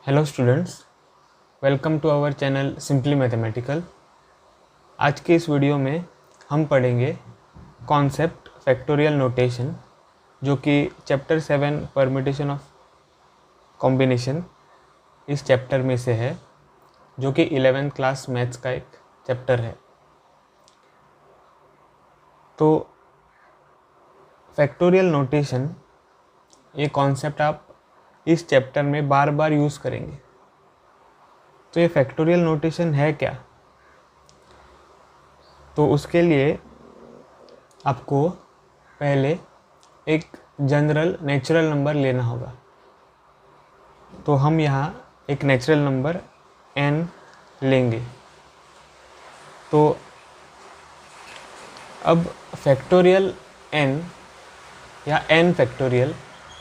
Hello students, welcome to our channel simply mathematical. आज के इस वीडियो में हम पढ़ेंगे कॉन्सेप्ट फैक्टोरियल नोटेशन, जो कि चैप्टर 7 परम्यूटेशन ऑफ कॉम्बिनेशन इस चैप्टर में से है, जो कि 11th क्लास मैथ्स का एक चैप्टर है। तो फैक्टोरियल नोटेशन ये कॉन्सेप्ट आप इस चैप्टर में बार बार यूज़ करेंगे। तो ये फैक्टोरियल नोटेशन है क्या? तो उसके लिए आपको पहले एक जनरल नेचुरल नंबर लेना होगा। तो हम यहाँ एक नेचुरल नंबर n लेंगे। तो अब फैक्टोरियल n या n फैक्टोरियल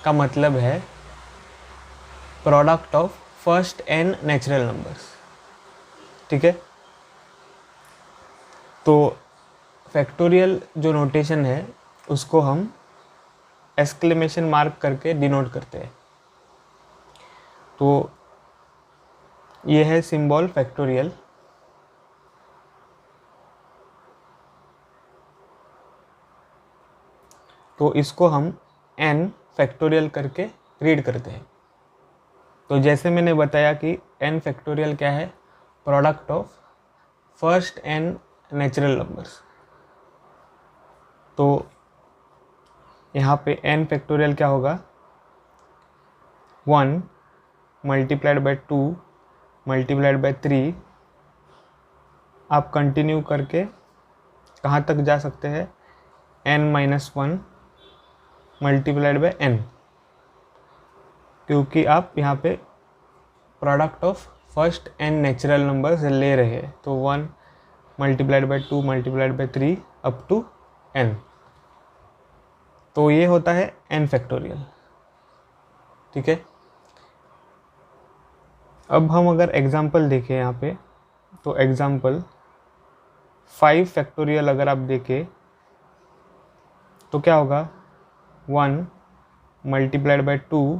का मतलब है product of first n natural numbers. ठीक है, तो फैक्टोरियल जो नोटेशन है उसको हम एक्सक्लेमेशन मार्क करके डिनोट करते हैं। तो ये है सिंबल फैक्टोरियल। तो इसको हम n फैक्टोरियल करके रीड करते हैं। तो जैसे मैंने बताया कि n फैक्टोरियल क्या है, product of first n natural numbers. तो यहाँ पे n फैक्टोरियल क्या होगा, 1 मल्टीप्लाइड बाय 2 मल्टीप्लाइड बाय 3। आप कंटिन्यू करके कहाँ तक जा सकते हैं, n-1 मल्टीप्लाइड बाय n, क्योंकि आप यहाँ पे product of first n natural numbers ले रहे हैं। तो 1 multiplied by 2 multiplied by 3 up to n। तो ये होता है n फैक्टोरियल। ठीक है, अब हम अगर एग्जाम्पल देखें यहाँ पे, तो एग्जाम्पल 5 फैक्टोरियल अगर आप देखें तो क्या होगा, 1 multiplied by 2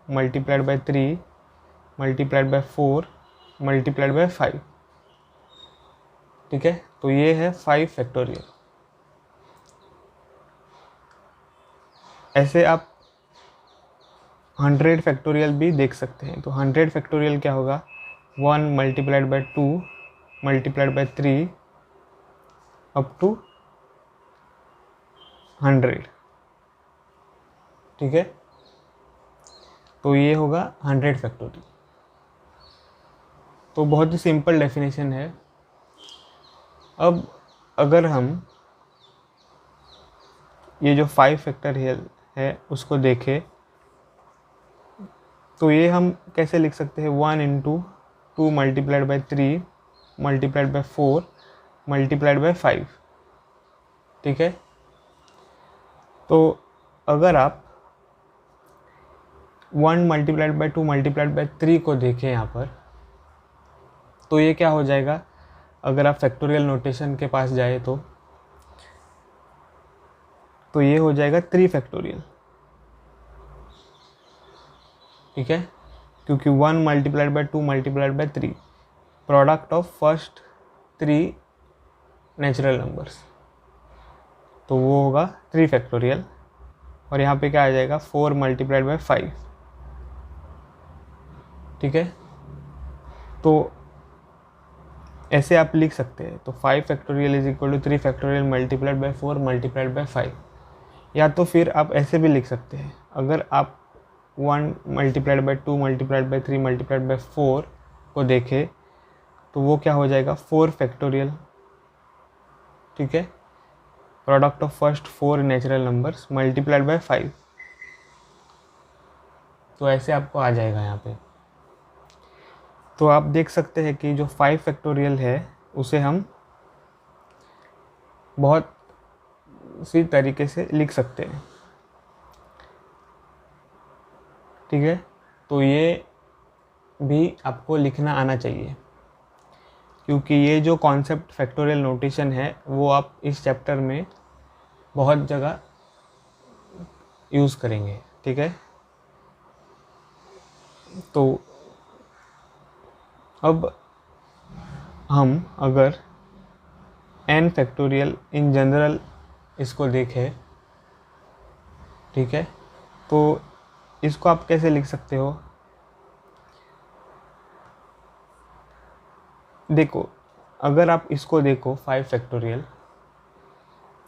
multiplied by 3 multiplied by 4 multiplied by 5। ठीक है, तो ये है 5 फैक्टोरियल। ऐसे आप 100 फैक्टोरियल भी देख सकते हैं। तो 100 फैक्टोरियल क्या होगा, 1 multiplied by 2 multiplied by 3 up to 100। ठीक है, तो ये होगा 100 फैक्टोरियल। तो बहुत ही सिंपल डेफिनेशन है। अब अगर हम ये जो 5 फैक्टोरियल है उसको देखें, तो ये हम कैसे लिख सकते हैं, 1 into 2 multiplied by 3 multiplied by 4 multiplied by 5। ठीक है, तो अगर आप 1 मल्टीप्लाइड बाय 2 मल्टीप्लाइड बाय 3 को देखें यहाँ पर, तो ये क्या हो जाएगा, अगर आप फैक्टोरियल नोटेशन के पास जाए तो ये हो जाएगा 3 फैक्टोरियल। ठीक है, क्योंकि 1 multiplied by 2 multiplied by 3 product of first 3 natural numbers, तो वो होगा 3 फैक्टोरियल। और यहाँ पे क्या आ जाएगा, 4 मल्टीप्लाइड बाय 5। ठीक है, तो ऐसे आप लिख सकते हैं। तो 5 factorial is equal to 3 factorial multiplied by 4 multiplied by 5। या तो फिर आप ऐसे भी लिख सकते हैं, अगर आप 1 multiplied by 2 multiplied by 3 multiplied by 4 को देखें, तो वो क्या हो जाएगा, 4 फैक्टोरियल। ठीक है, product of first 4 natural numbers multiplied by 5। तो ऐसे आपको आ जाएगा यहाँ पे। तो आप देख सकते हैं कि जो 5 फैक्टोरियल है उसे हम बहुत सी तरीके से लिख सकते हैं। ठीक है, तो ये भी आपको लिखना आना चाहिए, क्योंकि ये जो कॉन्सेप्ट फैक्टोरियल नोटेशन है वो आप इस चैप्टर में बहुत जगह यूज़ करेंगे। ठीक है, तो अब हम अगर n फैक्टोरियल इन जनरल इसको देखें, ठीक है, तो इसको आप कैसे लिख सकते हो? देखो, अगर आप इसको देखो 5 फैक्टोरियल,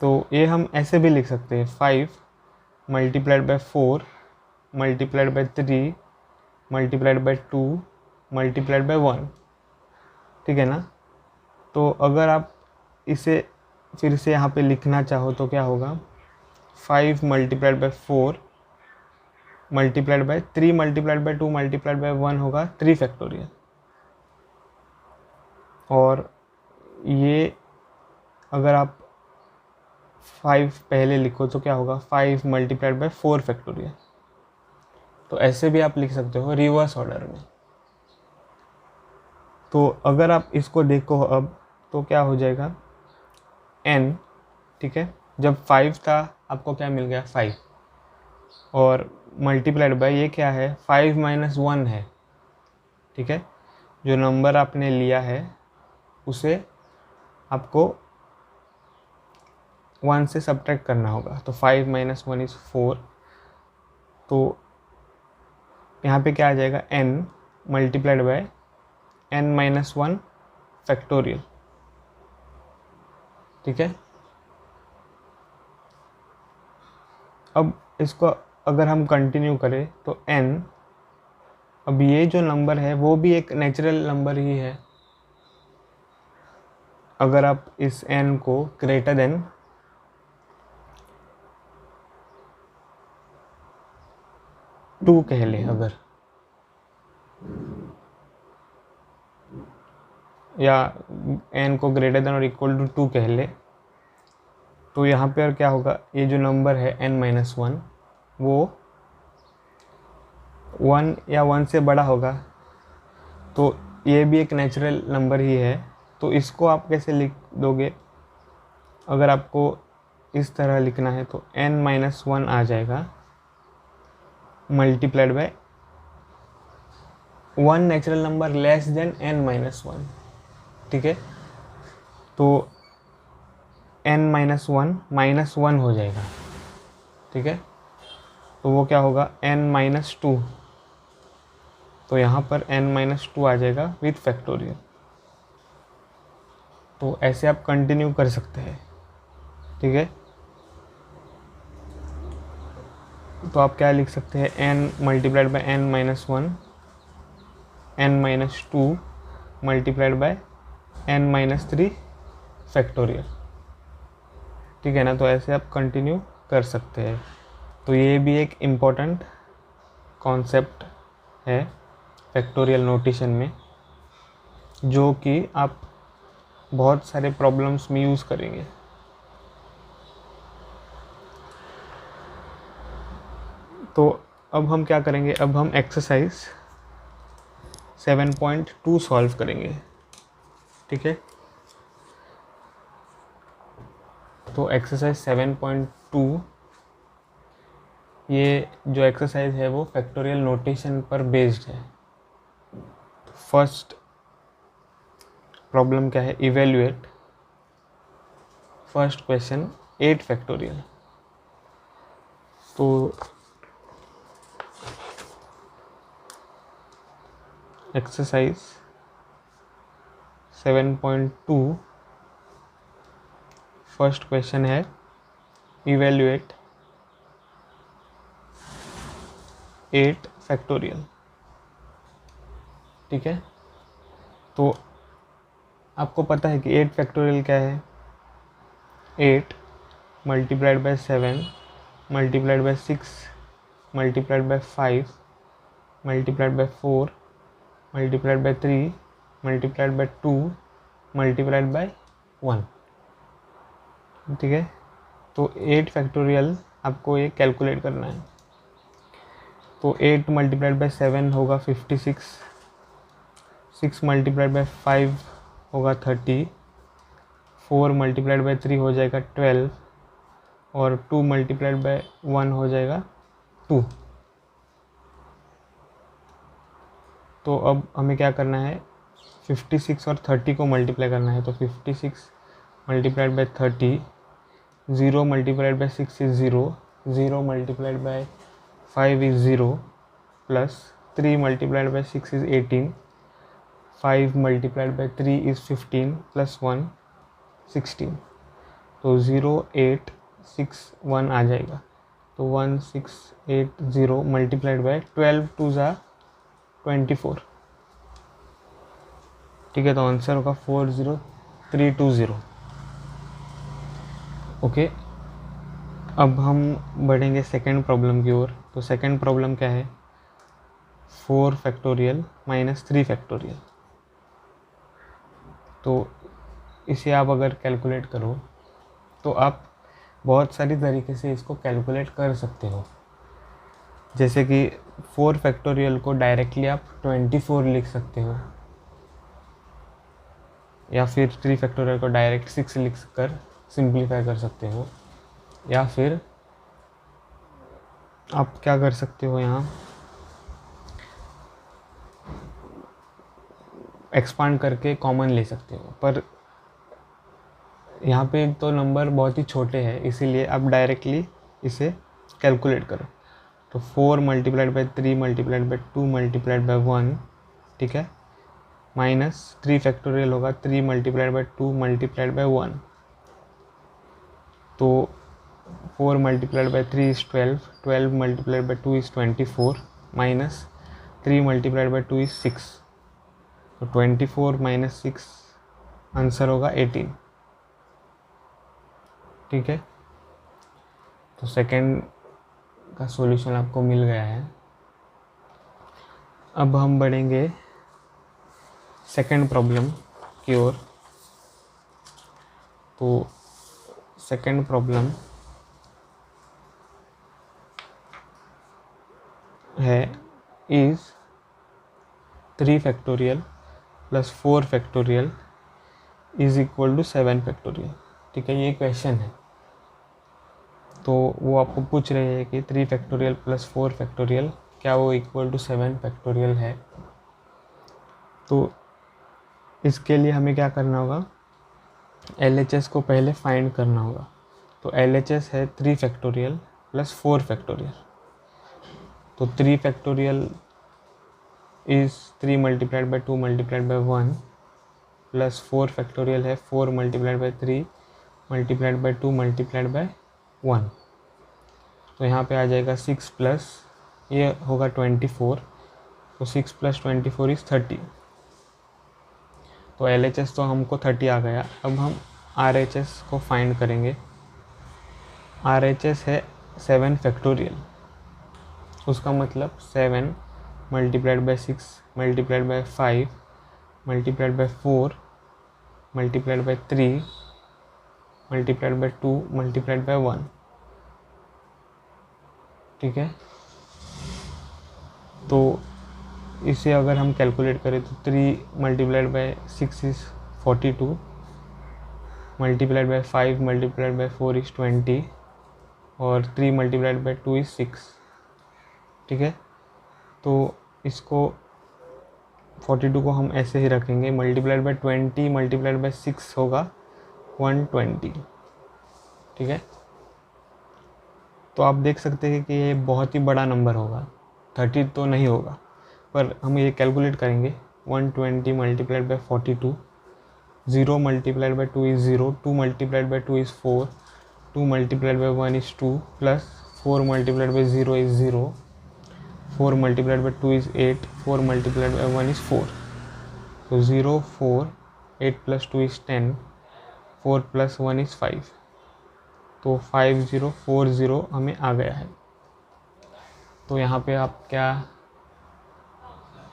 तो ये हम ऐसे भी लिख सकते हैं 5 multiplied by 4 multiplied by 3 multiplied by 2 multiplied bye 1, ठीक है ना। तो अगर आप इसे फिर से यहाँ पे लिखना चाहो तो क्या होगा? 5 multiplied by 4 multiplied by 3 multiplied by 2 multiplied bye 1 होगा 3 फैक्टोरियल। और ये अगर आप 5 पहले लिखो तो क्या होगा? 5 मल्टीप्लाइड बाय 4 फैक्टोरियल। तो ऐसे भी आप लिख सकते हो रिवर्स ऑर्डर में। तो अगर आप इसको देखो अब, तो क्या हो जाएगा? n, ठीक है, जब 5 था आपको क्या मिल गया? 5, और मल्टीप्लाइड बाय ये क्या है? 5 माइनस 1 है, ठीक है। जो नंबर आपने लिया है उसे आपको 1 से सब्ट्रैक्ट करना होगा। तो 5 माइनस 1 इज़ 4। तो यहाँ पे क्या आ जाएगा? n multiplied bye n minus 1 factorial, ठीक है। अब इसको अगर हम कंटिन्यू करें तो n, अब ये जो नंबर है वो भी एक नेचुरल नंबर ही है। अगर आप इस n को ग्रेटर देन टू कह ले, अगर, या n को ग्रेटर देन और इक्वल टू 2 कह ले, तो यहाँ पर क्या होगा? ये जो नंबर है n माइनस 1 वो 1 या 1 से बड़ा होगा। तो ये भी एक नेचुरल नंबर ही है। तो इसको आप कैसे लिख दोगे? अगर आपको इस तरह लिखना है तो n माइनस 1 आ जाएगा multiplied by 1 natural number less than n minus 1, ठीक है। तो n माइनस 1 माइनस 1 हो जाएगा, ठीक है। तो वो क्या होगा? n minus 2। तो यहाँ पर n माइनस 2 आ जाएगा विथ फैक्टोरियल। तो ऐसे आप कंटिन्यू कर सकते हैं, ठीक है। तो आप क्या लिख सकते हैं? n multiplied bye n minus 1 n minus 2 multiplied bye n minus 3 factorial, ठीक है ना। तो ऐसे आप कंटिन्यू कर सकते हैं। तो ये भी एक इम्पोर्टेंट कॉन्सेप्ट है फैक्टोरियल नोटेशन में, जो कि आप बहुत सारे प्रॉब्लम्स में यूज़ करेंगे। तो अब हम क्या करेंगे? अब हम एक्सरसाइज 7.2 सॉल्व करेंगे, ठीक है। तो एक्सरसाइज 7.2, ये जो एक्सरसाइज है वो फैक्टोरियल नोटेशन पर बेस्ड है। तो फर्स्ट प्रॉब्लम क्या है? Evaluate first question 8 factorial. तो एक्सरसाइज 7.2 फर्स्ट क्वेश्चन है इवेल्युएट 8 फैक्टोरियल, ठीक है। तो आपको पता है कि 8 फैक्टोरियल क्या है? 8 multiplied by 7 multiplied by 6 multiplied by 5 multiplied by 4 multiplied by 3 multiplied by 2 multiplied bye 1, ठीक है। तो 8 फैक्टोरियल आपको ये कैलकुलेट करना है। तो 8 मल्टीप्लाइड बाय 7 होगा 56, 6 मल्टीप्लाइड बाय 5 होगा 30, 4 मल्टीप्लाइड बाय 3 हो जाएगा 12, और 2 मल्टीप्लाइड बाय 1 हो जाएगा 2। तो अब हमें क्या करना है? 56 और 30 को मल्टीप्लाई करना है, तो 56 multiplied by 30, 0 multiplied by 6 is 0, 0 multiplied by 5 is 0, plus 3 multiplied by 6 is 18, 5 multiplied by 3 is 15, plus 1 16, तो 0861 आ जाएगा। तो 1680 मल्टीप्लाइड बाई 12 टू ज़ा 24, ठीक है। तो आंसर होगा 40320। ओके, अब हम बढ़ेंगे सेकेंड प्रॉब्लम की ओर। तो सेकेंड प्रॉब्लम क्या है, 4 फैक्टोरियल माइनस 3 फैक्टोरियल। तो इसे आप अगर कैलकुलेट करो तो आप बहुत सारी तरीके से इसको कैलकुलेट कर सकते हो। जैसे कि 4 फैक्टोरियल को डायरेक्टली आप 24 लिख सकते हो, या फिर 3 फैक्टोरियल को डायरेक्ट 6 लिख कर सिंप्लीफाई कर सकते हो, या फिर आप क्या कर सकते हो, यहाँ एक्सपांड करके कॉमन ले सकते हो। पर यहाँ पे तो नंबर बहुत ही छोटे हैं, इसीलिए आप डायरेक्टली इसे कैलकुलेट करो। तो 4 multiplied by 3 multiplied by 2 multiplied by 1, ठीक है, माइनस 3 फैक्टोरियल होगा 3 मल्टीप्लाइड बाई 2 मल्टीप्लाइड बाई 1। तो 4 multiplied by 3 is 12, 12 multiplied by 2 is 24, minus 3 multiplied by 2 is 6, तो 24 माइनस 6 आंसर होगा 18, ठीक है। तो सेकेंड का सॉल्यूशन आपको मिल गया है। अब हम बढ़ेंगे सेकेंड प्रॉब्लम की ओर। तो सेकेंड प्रॉब्लम है is 3 factorial plus 4 factorial is equal to 7 factorial, ठीक है। ये क्वेश्चन है, तो वो आपको पूछ रहे हैं कि 3 फैक्टोरियल प्लस 4 फैक्टोरियल क्या वो इक्वल टू 7 फैक्टोरियल है। तो इसके लिए हमें क्या करना होगा, LHS को पहले फाइंड करना होगा। तो LHS है 3 फैक्टोरियल प्लस 4 फैक्टोरियल। तो 3 factorial is 3 multiplied by 2 multiplied by 1, plus 4 factorial है 4 multiplied by 3 multiplied by 2 multiplied by 1। तो यहाँ पे आ जाएगा 6 प्लस ये होगा 24, तो 6 प्लस 24 इज़ 30। तो LHS तो हमको 30 आ गया। अब हम RHS को फाइंड करेंगे। RHS है 7 फैक्टोरियल, उसका मतलब 7 multiplied by 6 multiplied by 5 multiplied by 4 multiplied by 3 multiplied by 2 multiplied by 1, ठीक है। तो इसे अगर हम कैलकुलेट करें तो 3 multiplied by 6 is 42, multiplied by 5 multiplied by 4 is 20, और 3 मल्टीप्लाइड बाई 2 इज़ 6, ठीक है। तो इसको 42 को हम ऐसे ही रखेंगे, मल्टीप्लाइड बाई 20 मल्टीप्लाइड बाई 6 होगा 120, ठीक है। तो आप देख सकते हैं कि ये बहुत ही बड़ा नंबर होगा, 30 तो नहीं होगा, पर हम ये कैलकुलेट करेंगे। 120 multiplied by 42, 0 multiplied by 2 is 0, 2 multiplied by 2 is 4, 2 multiplied by 1 is 2, plus 4 multiplied by 0 is 0, 4 multiplied by 2 is 8, 4 multiplied by 1 is 4। तो 0 4 8 प्लस 2 इज़ 10, 4 प्लस 1 इज़ 5, तो 5040 हमें आ गया है। तो यहाँ पे आप क्या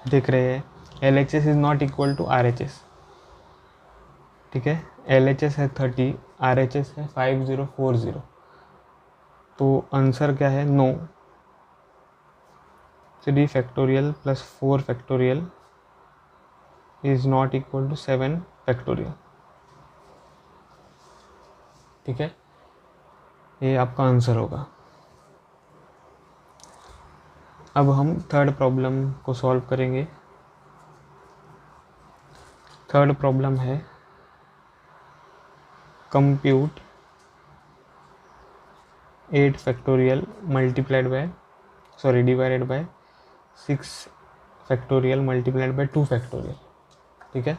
देख रहे हैं, LHS is not equal to RHS, ठीक है। LHS है 30, RHS है 5040, तो आंसर क्या है, no. 3 factorial plus 4 factorial is not equal to 7 factorial, ठीक है। ये आपका आंसर होगा। अब हम थर्ड प्रॉब्लम को सॉल्व करेंगे। थर्ड प्रॉब्लम है compute 8 factorial divided by 6 factorial multiplied by 2 factorial. ठीक है,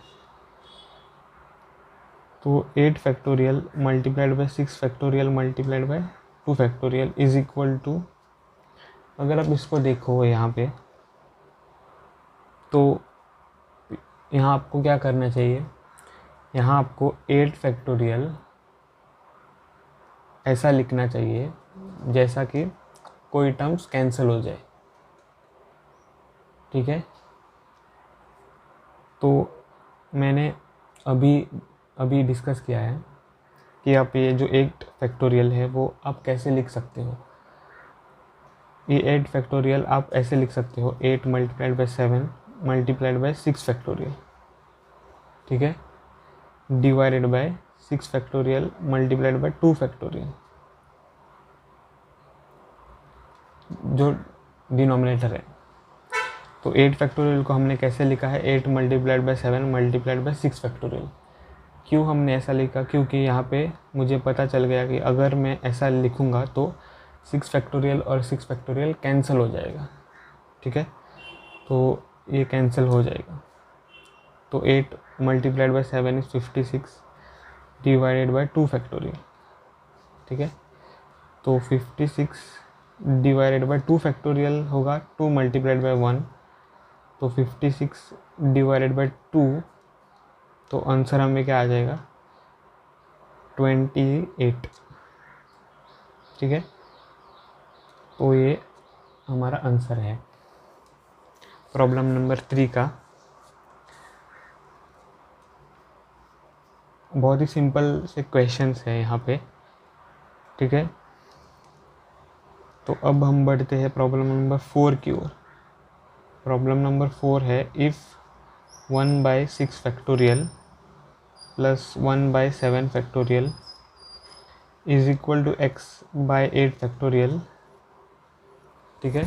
तो 8 factorial multiplied by 6 factorial multiplied by 2 factorial is equal to, अगर आप इसको देखो यहाँ पे, तो यहाँ आपको क्या करना चाहिए, यहाँ आपको 8 फैक्टोरियल ऐसा लिखना चाहिए जैसा कि कोई टर्म्स कैंसिल हो जाए। ठीक है, तो मैंने अभी डिस्कस किया है कि आप ये जो 8 फैक्टोरियल है वो आप कैसे लिख सकते हो। ये 8 फैक्टोरियल आप ऐसे लिख सकते हो 8 multiplied by 7 multiplied by 6 factorial. ठीक है, divided by 6 factorial multiplied by 2 factorial, जो डिनोमिनेटर है। तो 8 फैक्टोरियल को हमने कैसे लिखा है, 8 multiplied by 7 multiplied by 6 factorial. क्यों हमने ऐसा लिखा, क्योंकि यहाँ पे मुझे पता चल गया कि अगर मैं ऐसा लिखूँगा तो 6 फैक्टोरियल और 6 फैक्टोरियल कैंसिल हो जाएगा। ठीक है, तो ये कैंसिल हो जाएगा। तो 8 multiplied by 7 is 56 divided by 2 factorial. ठीक है, तो 56 डिवाइडेड बाय 2 फैक्टोरियल होगा 2 मल्टीप्लाइड बाय 1, तो 56 डिवाइडेड बाय 2, तो आंसर हमें क्या आ जाएगा 28। ठीक है, तो ये हमारा आंसर है प्रॉब्लम नंबर 3 का। बहुत ही सिंपल से क्वेश्चंस है यहाँ पे। ठीक है, तो अब हम बढ़ते हैं प्रॉब्लम नंबर 4 की ओर। प्रॉब्लम नंबर 4 है, if 1/6 factorial plus 1/7 factorial is equal to x by 8 factorial. ठीक है,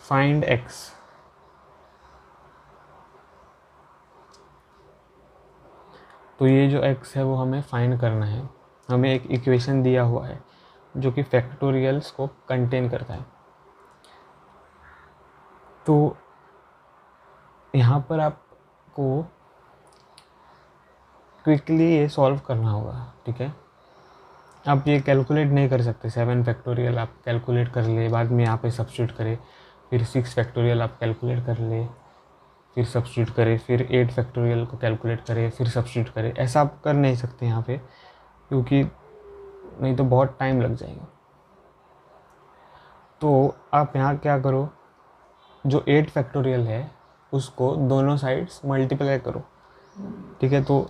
फाइंड x। तो ये जो x है वो हमें फाइंड करना है। हमें एक इक्वेशन दिया हुआ है जो कि फैक्टोरियल्स को कंटेन करता है। तो यहाँ पर आपको क्विकली ये सॉल्व करना होगा। ठीक है, आप ये कैलकुलेट नहीं कर सकते। 7 फैक्टोरियल आप कैलकुलेट कर ले, बाद में यहाँ पे सब्स्टिट्यूट करें, फिर 6 फैक्टोरियल आप कैलकुलेट कर ले, फिर सब्स्टिट्यूट करें, फिर 8 फैक्टोरियल को कैलकुलेट करें, फिर सब्स्टिट्यूट करें। ऐसा आप कर नहीं सकते यहाँ पे, क्योंकि नहीं तो बहुत टाइम लग जाएगा। तो आप यहाँ क्या करो, जो 8 फैक्टोरियल है उसको दोनों साइड्स मल्टीप्लाई करो। ठीक है, तो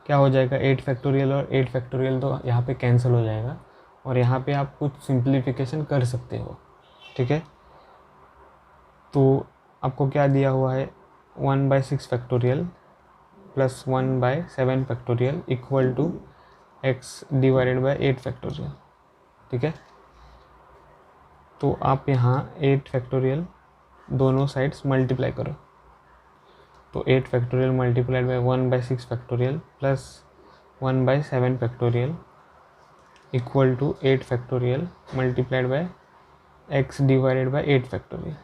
क्या हो जाएगा 8 फैक्टोरियल और 8 फैक्टोरियल तो यहाँ पे कैंसिल हो जाएगा, और यहाँ पे आप कुछ सिंप्लीफिकेशन कर सकते हो। ठीक है, तो आपको क्या दिया हुआ है, 1/6 factorial plus 1/7 factorial equal to x divided by 8 factorial. ठीक है, तो आप यहाँ 8 फैक्टोरियल दोनों साइड्स मल्टीप्लाई करो। तो 8 factorial multiplied by 1/6 factorial plus 1/7 factorial equal to 8 factorial multiplied by x divided by 8 factorial.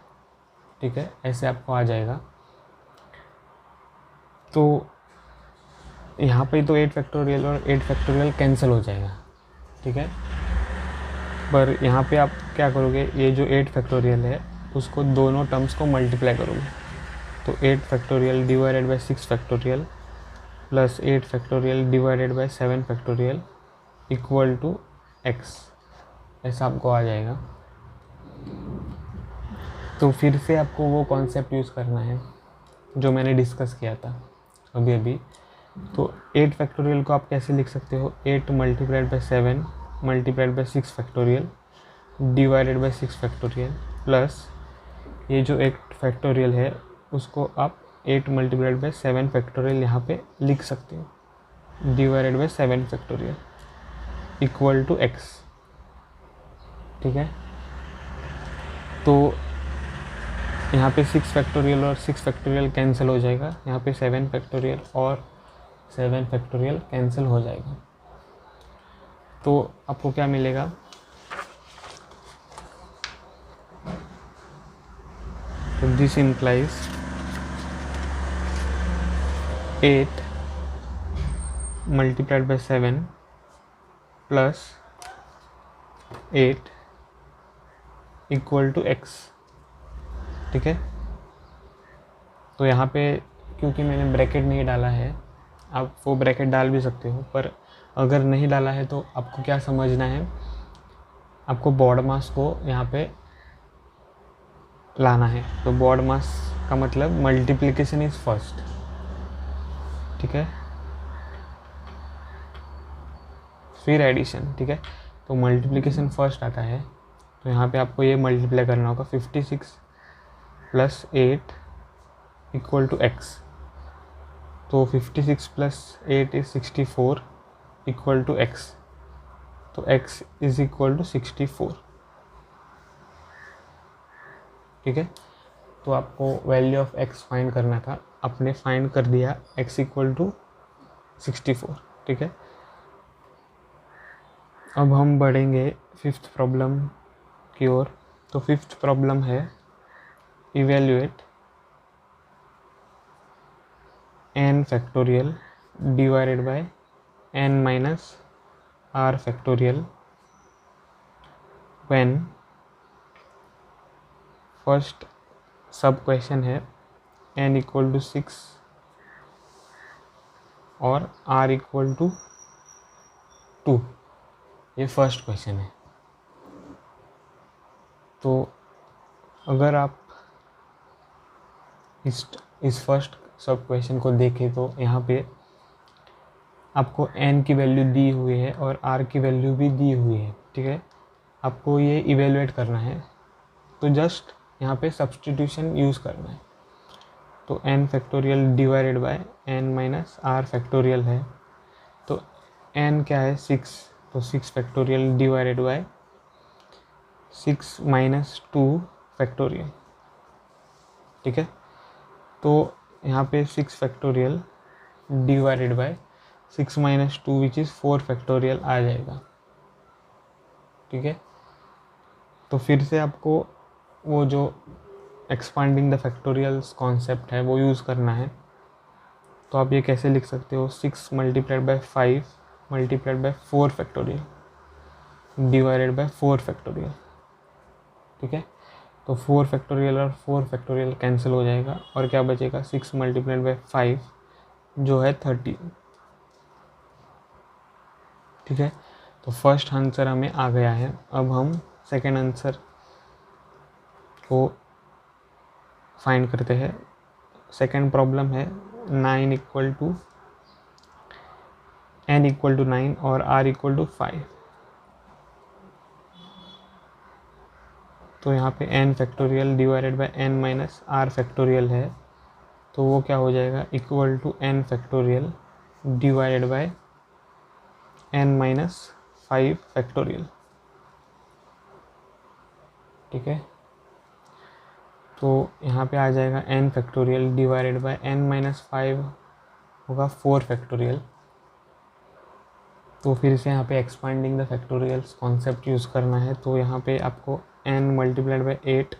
ठीक है, ऐसे आपको आ जाएगा। तो यहाँ पे तो 8 फैक्टोरियल और 8 फैक्टोरियल कैंसिल हो जाएगा। ठीक है, पर यहाँ पे आप क्या करोगे, ये जो 8 फैक्टोरियल है उसको दोनों टर्म्स को मल्टीप्लाई करोगे। तो 8 factorial divided by 6 factorial plus 8 factorial divided by 7 factorial equal to x, ऐसा आपको आ जाएगा। तो फिर से आपको वो कॉन्सेप्ट यूज़ करना है जो मैंने डिस्कस किया था अभी। तो 8 फैक्टोरियल को आप कैसे लिख सकते हो, 8 multiplied by 7 multiplied by 6 factorial divided by 6 factorial plus ये जो 8 फैक्टोरियल है उसको आप 8 मल्टीप्लाइड बाय 7 फैक्टोरियल यहाँ पे लिख सकते हो divided by 7 factorial equal to x। ठीक है, तो यहाँ पे 6 फैक्टोरियल और 6 फैक्टोरियल कैंसिल हो जाएगा, यहाँ पे 7 फैक्टोरियल और 7 फैक्टोरियल कैंसिल हो जाएगा। तो आपको क्या मिलेगा, तो this implies 8 multiplied by 7 plus 8 equal to x। ठीक है, तो यहाँ पे क्योंकि मैंने ब्रैकेट नहीं डाला है, आप वो ब्रैकेट डाल भी सकते हो, पर अगर नहीं डाला है तो आपको क्या समझना है, आपको बॉड मास को यहाँ पे लाना है। तो बॉड मास का मतलब मल्टीप्लिकेशन इज फर्स्ट। ठीक है, फिर एडिशन। ठीक है, तो मल्टीप्लिकेशन फर्स्ट आता है, तो यहाँ पे आपको ये मल्टीप्लाई करना होगा 56 प्लस 8 इक्वल टू x। तो 56 plus 8 is 64 equal to x। तो x इज इक्वल टू 64। ठीक है, तो आपको वैल्यू ऑफ x फाइंड करना था, आपने फाइंड कर दिया x इक्वल टू 64। ठीक है, अब हम बढ़ेंगे फिफ्थ प्रॉब्लम की ओर। तो फिफ्थ प्रॉब्लम है evaluate n factorial divided by n minus r factorial when first सब क्वेश्चन है n इक्वल टू 6 और r इक्वल टू 2। ये फर्स्ट क्वेश्चन है। तो अगर आप इस फर्स्ट सब क्वेश्चन को देखें तो यहाँ पे आपको n की वैल्यू दी हुई है और r की वैल्यू भी दी हुई है। ठीक है, आपको ये इवेलुएट करना है, तो जस्ट यहाँ पे सब्सटीट्यूशन यूज़ करना है। तो n factorial divided by n minus r factorial है, तो n क्या है 6, तो 6 factorial divided by 6 minus 2 factorial. ठीक है, तो यहाँ पे 6 factorial divided by 6 minus 2 which is 4 factorial आ जाएगा। ठीक है, तो फिर से आपको वो जो एक्सपांडिंग द फैक्टोरियल्स कॉन्सेप्ट है वो यूज़ करना है। तो आप ये कैसे लिख सकते हो, 6 multiplied by 5 multiplied by 4 factorial divided bye 4 factorial. ठीक है, तो 4 फैक्टोरियल और 4 फैक्टोरियल कैंसिल हो जाएगा और क्या बचेगा, 6 मल्टीप्लाइड बाय 5 जो है 30। ठीक है, तो फर्स्ट आंसर हमें आ गया है। अब हम सेकेंड आंसर को फाइंड करते हैं। सेकेंड प्रॉब्लम है 9 equal to n equal to 9 और r इक्वल टू 5। तो यहाँ पे n factorial divided by n minus r factorial है, तो वो क्या हो जाएगा, equal to n factorial divided by n minus 5 factorial. ठीक है, तो यहाँ पे आ जाएगा n factorial divided by n minus 5 होगा 4 फैक्टोरियल। तो फिर से यहाँ पे expanding the factorials concept use करना है। तो यहाँ पे आपको n multiplied by 8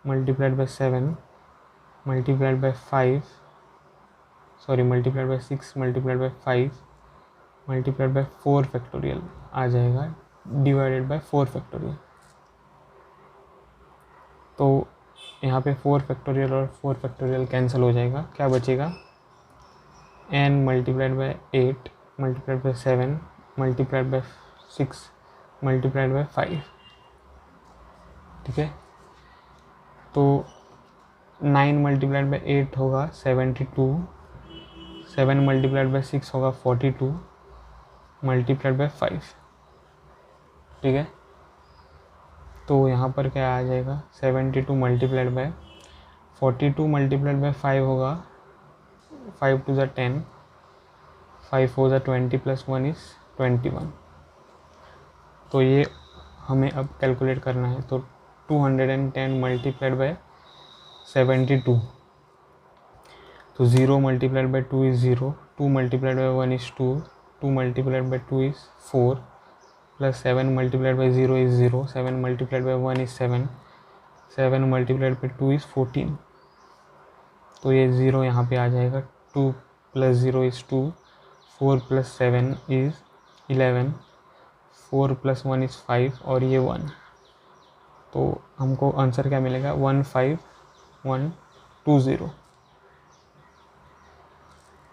multiplied by 7 multiplied by 5 sorry multiplied by 6 multiplied by 5 multiplied by 4 factorial आ जाएगा डिवाइडेड बाय 4 फैक्टोरियल। तो यहाँ पे 4 फैक्टोरियल और 4 फैक्टोरियल कैंसिल हो जाएगा, क्या बचेगा, n multiplied by 8 multiplied by 7 multiplied by 6 multiplied by 5। ठीक है, तो 9 मल्टीप्लाइड बाय 8 होगा 72, 7 मल्टीप्लाइड बाय 6 होगा 42 मल्टीप्लाइड बाय 5। ठीक है, तो यहाँ पर क्या आ जाएगा, 72 मल्टीप्लाइड बाय 42 मल्टीप्लाइड बाय 5 होगा 5 टू ज़ 10, 5 4 ज़ 20 प्लस 1 इज़ 21। तो ये हमें अब कैलकुलेट करना है। तो 210 मल्टीप्लाइड बाय 72. तो 0 multiplied by 2 is 0, 2 multiplied by 1 is 2, 2 multiplied by 2 is 4, plus 7 multiplied by 0 is 0, 7 multiplied by 1 is 7, 7 multiplied by 2 is 14. तो ये 0 यहाँ पे आ जाएगा, 2 plus 0 is 2, 4 plus 7 is 11, 4 plus 1 is 5 और ये 1. तो हमको आंसर क्या मिलेगा, 15120.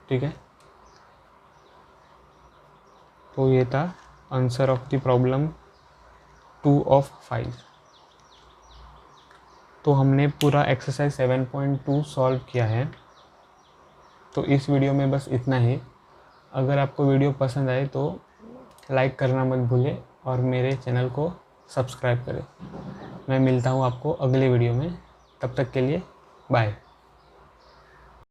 ठीक है, तो ये था answer of the problem 2 of 5. तो हमने पूरा एक्सरसाइज 7.2 सॉल्व किया है. तो इस वीडियो में बस इतना ही. अगर आपको वीडियो पसंद आए तो लाइक करना मत भूलें और मेरे चैनल को सब्सक्राइब करें. मैं मिलता हूँ आपको अगले वीडियो में. तब तक के लिए बाय.